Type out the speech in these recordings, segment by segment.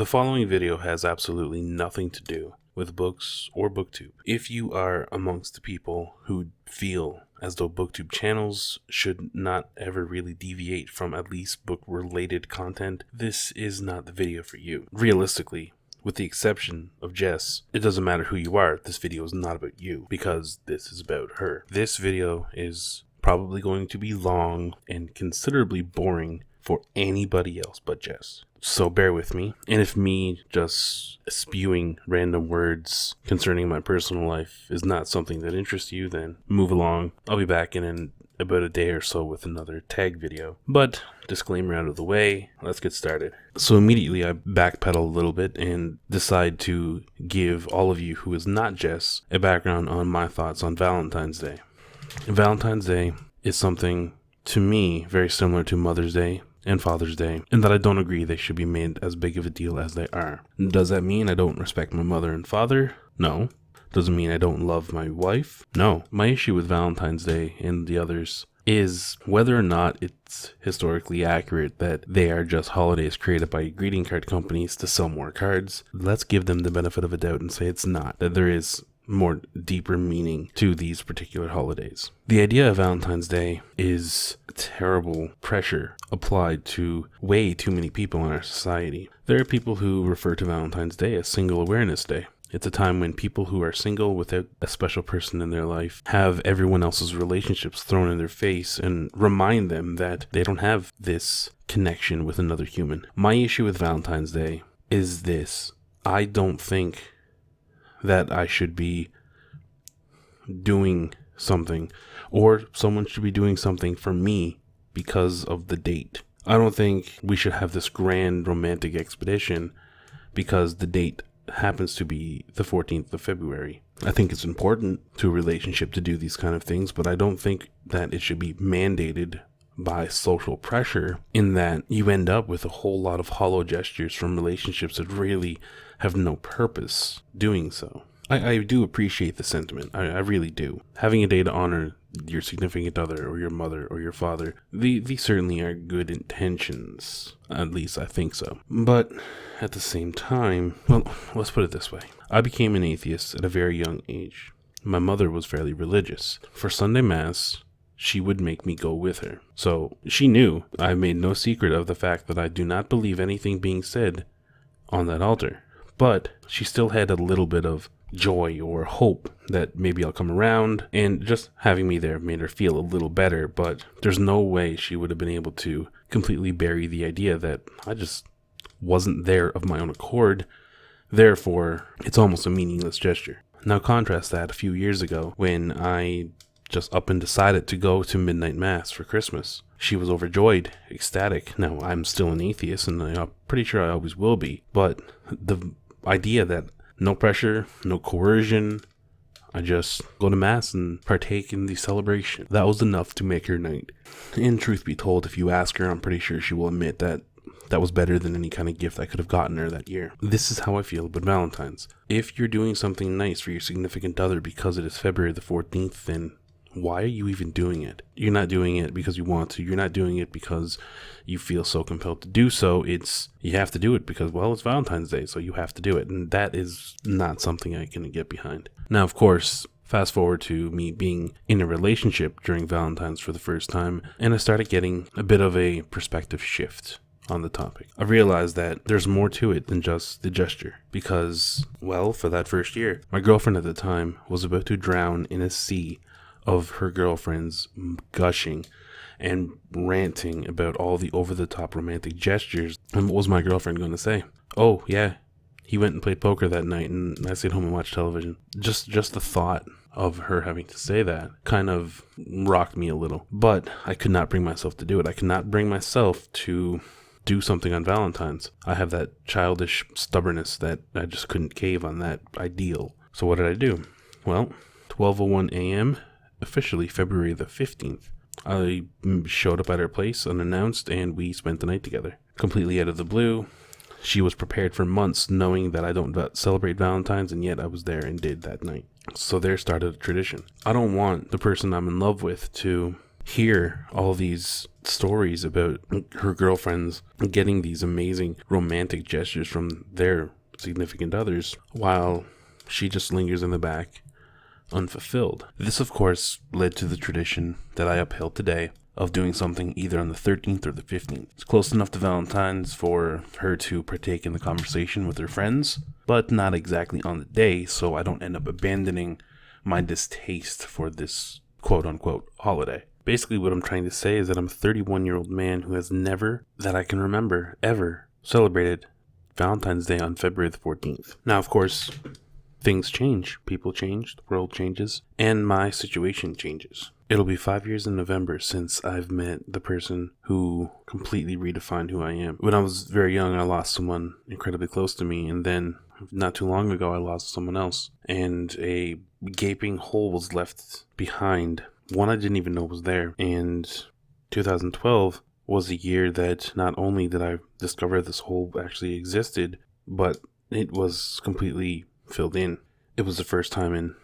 The following video has absolutely nothing to do with books or booktube. If you are amongst the people who feel as though booktube channels should not ever really deviate from at least book-related content, this is not the video for you. Realistically, with the exception of Jess, it doesn't matter who you are, this video is not about you, because this is about her. This video is probably going to be long and considerably boring for anybody else but Jess. So bear with me, and if me just spewing random words concerning my personal life is not something that interests you, then move along. I'll be back in about a day or so with another tag video. But disclaimer out of the way, let's get started. So immediately I backpedal a little bit and decide to give all of you who is not Jess a background on my thoughts on Valentine's Day. Valentine's Day is something, to me, very similar to Mother's Day and Father's Day, and that I don't agree they should be made as big of a deal as they are. Does that mean I don't respect my mother and father? No. Does it mean I don't love my wife? No. My issue with Valentine's Day and the others is whether or not it's historically accurate that they are just holidays created by greeting card companies to sell more cards. Let's give them the benefit of a doubt and say it's not, that there is more deeper meaning to these particular holidays. The idea of Valentine's Day is terrible pressure applied to way too many people in our society. There are people who refer to Valentine's Day as Single Awareness Day. It's a time when people who are single without a special person in their life have everyone else's relationships thrown in their face and remind them that they don't have this connection with another human. My issue with Valentine's Day is this. I don't think that I should be doing something, or someone should be doing something for me because of the date. I don't think we should have this grand romantic expedition because the date happens to be the 14th of February. I think it's important to a relationship to do these kind of things, but I don't think that it should be mandated by social pressure, in that you end up with a whole lot of hollow gestures from relationships that really have no purpose doing so. I do appreciate the sentiment. I really do. Having a day to honor your significant other or your mother or your father, these certainly are good intentions. At least I think so. But at the same time, well, let's put it this way. I became an atheist at a very young age. My mother was fairly religious. For Sunday Mass, she would make me go with her. So she knew. I made no secret of the fact that I do not believe anything being said on that altar. But she still had a little bit of joy or hope that maybe I'll come around, and just having me there made her feel a little better. But there's no way she would have been able to completely bury the idea that I just wasn't there of my own accord. Therefore, it's almost a meaningless gesture. Now contrast that a few years ago when I just up and decided to go to midnight mass for Christmas. She was overjoyed, ecstatic. Now, I'm still an atheist, and I'm pretty sure I always will be, but the idea that no pressure, no coercion, I just go to mass and partake in the celebration, that was enough to make her night. And truth be told, if you ask her, I'm pretty sure she will admit that that was better than any kind of gift I could have gotten her that year. This is how I feel about Valentine's. If you're doing something nice for your significant other because it is February the 14th, then why are you even doing it? You're not doing it because you want to. You're not doing it because you feel so compelled to do so. You have to do it because, well, it's Valentine's Day, so you have to do it. And that is not something I can get behind. Now, of course, fast forward to me being in a relationship during Valentine's for the first time, and I started getting a bit of a perspective shift on the topic. I realized that there's more to it than just the gesture because, well, for that first year, my girlfriend at the time was about to drown in a sea of her girlfriends gushing and ranting about all the over-the-top romantic gestures. And what was my girlfriend going to say? Oh, yeah, he went and played poker that night and I stayed home and watched television. Just the thought of her having to say that kind of rocked me a little. But I could not bring myself to do it. I could not bring myself to do something on Valentine's. I have that childish stubbornness that I just couldn't cave on that ideal. So what did I do? Well, 12:01 a.m., officially February the 15th, I showed up at her place unannounced and we spent the night together. Completely out of the blue. She was prepared for months knowing that I don't celebrate Valentine's, and yet I was there and did that night. So there started a tradition. I don't want the person I'm in love with to hear all these stories about her girlfriends getting these amazing romantic gestures from their significant others while she just lingers in the back unfulfilled. This, of course, led to the tradition that I upheld today of doing something either on the 13th or the 15th. It's close enough to Valentine's for her to partake in the conversation with her friends, but not exactly on the day, so I don't end up abandoning my distaste for this quote-unquote holiday. Basically, what I'm trying to say is that I'm a 31-year-old man who has never, that I can remember, ever celebrated Valentine's Day on February the 14th. Now, of course, things change, people change, the world changes, and my situation changes. It'll be 5 years in November since I've met the person who completely redefined who I am. When I was very young, I lost someone incredibly close to me, and then not too long ago, I lost someone else, and a gaping hole was left behind, one I didn't even know was there. And 2012 was a year that not only did I discover this hole actually existed, but it was completely filled in. It was the first time in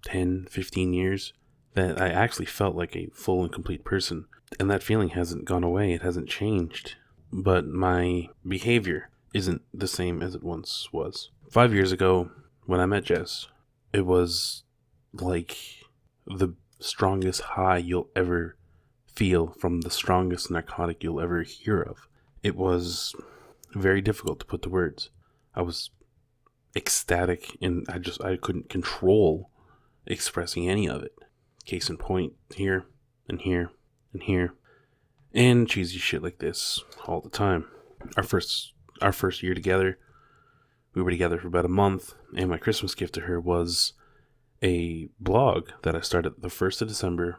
10, 15 years that I actually felt like a full and complete person. And that feeling hasn't gone away. It hasn't changed. But my behavior isn't the same as it once was. 5 years ago, when I met Jess, it was like the strongest high you'll ever feel from the strongest narcotic you'll ever hear of. It was very difficult to put to words. I was ecstatic, and I couldn't control expressing any of it. Case in point, here and here and here, and cheesy shit like this all the time. Our first year together, we were together for about a month, and my Christmas gift to her was a blog that I started the 1st of December,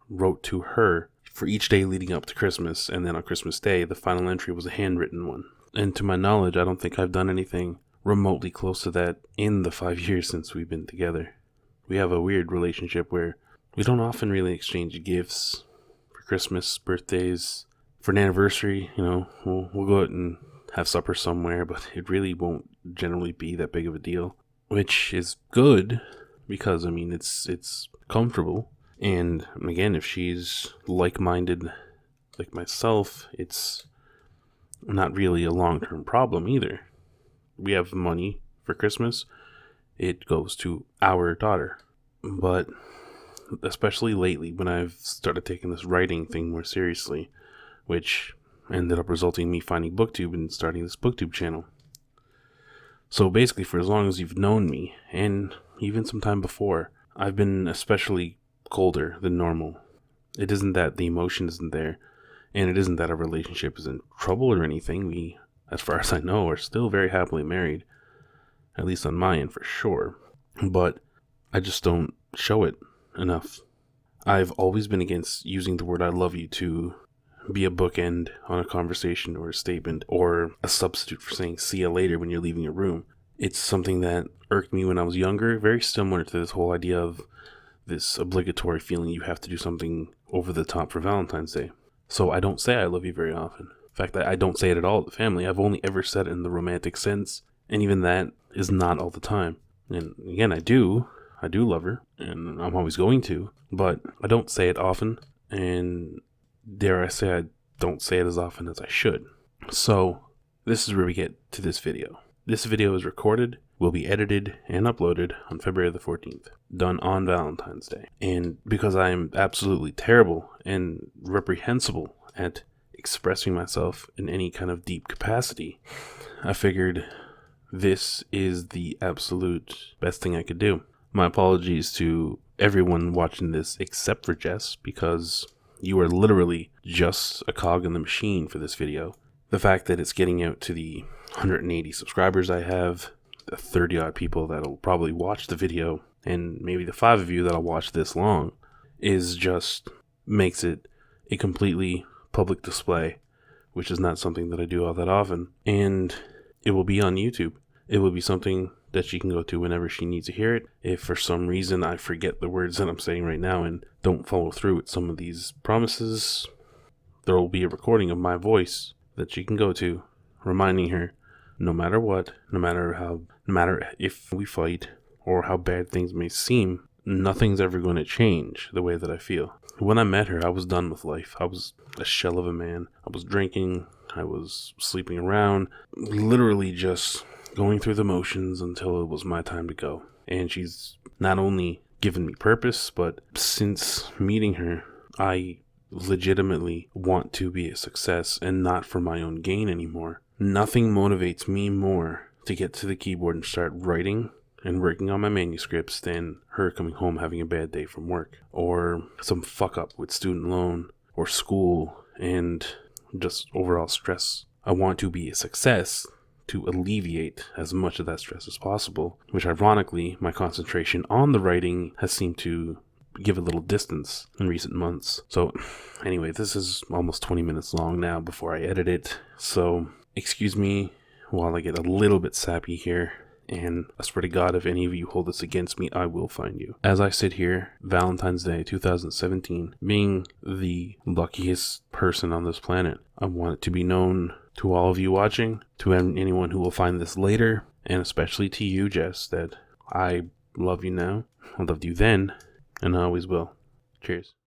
wrote to her for each day leading up to Christmas, and then on Christmas Day, the final entry was a handwritten one. And to my knowledge, I don't think I've done anything remotely close to that in the 5 years since we've been together. We have a weird relationship where we don't often really exchange gifts for Christmas, birthdays, for an anniversary. We'll go out and have supper somewhere, but it really won't generally be that big of a deal, which is good because, it's comfortable. And again, if she's like-minded like myself, it's not really a long-term problem either. We have money for Christmas. It goes to our daughter. But especially lately, when I've started taking this writing thing more seriously, which ended up resulting in me finding BookTube and starting this BookTube channel. So basically, for as long as you've known me, and even some time before, I've been especially colder than normal. It isn't that the emotion isn't there, and it isn't that our relationship is in trouble or anything. We, as far as I know, are still very happily married, at least on my end for sure. But I just don't show it enough. I've always been against using the word I love you to be a bookend on a conversation or a statement or a substitute for saying see you later when you're leaving a room. It's something that irked me when I was younger, very similar to this whole idea of this obligatory feeling you have to do something over the top for Valentine's Day. So I don't say I love you very often. In fact, I don't say it at all to family. I've only ever said it in the romantic sense, and even that is not all the time. And again, I do love her, and I'm always going to, but I don't say it often, and dare I say I don't say it as often as I should. So this is where we get to this video. This video is recorded, will be edited, and uploaded on February the 14th, done on Valentine's Day. And because I am absolutely terrible and reprehensible at expressing myself in any kind of deep capacity, I figured this is the absolute best thing I could do. My apologies to everyone watching this except for Jess, because you are literally just a cog in the machine for this video. The fact that it's getting out to the 180 subscribers I have, the 30 odd people that'll probably watch the video, and maybe the 5 of you that'll watch this long, is just makes it a completely public display, which is not something that I do all that often. And it will be on YouTube. It will be something that she can go to whenever she needs to hear it. If for some reason I forget the words that I'm saying right now and don't follow through with some of these promises, there will be a recording of my voice that she can go to, reminding her, no matter what, no matter if we fight or how bad things may seem, nothing's ever going to change the way that I feel. when I met her, I was done with life. I was a shell of a man. I was drinking. I was sleeping around. Literally just going through the motions until it was my time to go. And she's not only given me purpose, but since meeting her, I legitimately want to be a success and not for my own gain anymore. Nothing motivates me more to get to the keyboard and start writing and working on my manuscripts than her coming home having a bad day from work, or some fuck up with student loan or school and just overall stress. I want to be a success to alleviate as much of that stress as possible, which ironically, my concentration on the writing has seemed to give a little distance in recent months. So anyway, this is almost 20 minutes long now before I edit it, so excuse me while I get a little bit sappy here. And I swear to God, if any of you hold this against me, I will find you. As I sit here, Valentine's Day 2017, being the luckiest person on this planet, I want it to be known to all of you watching, to anyone who will find this later, and especially to you, Jess, that I love you now, I loved you then, and I always will. Cheers.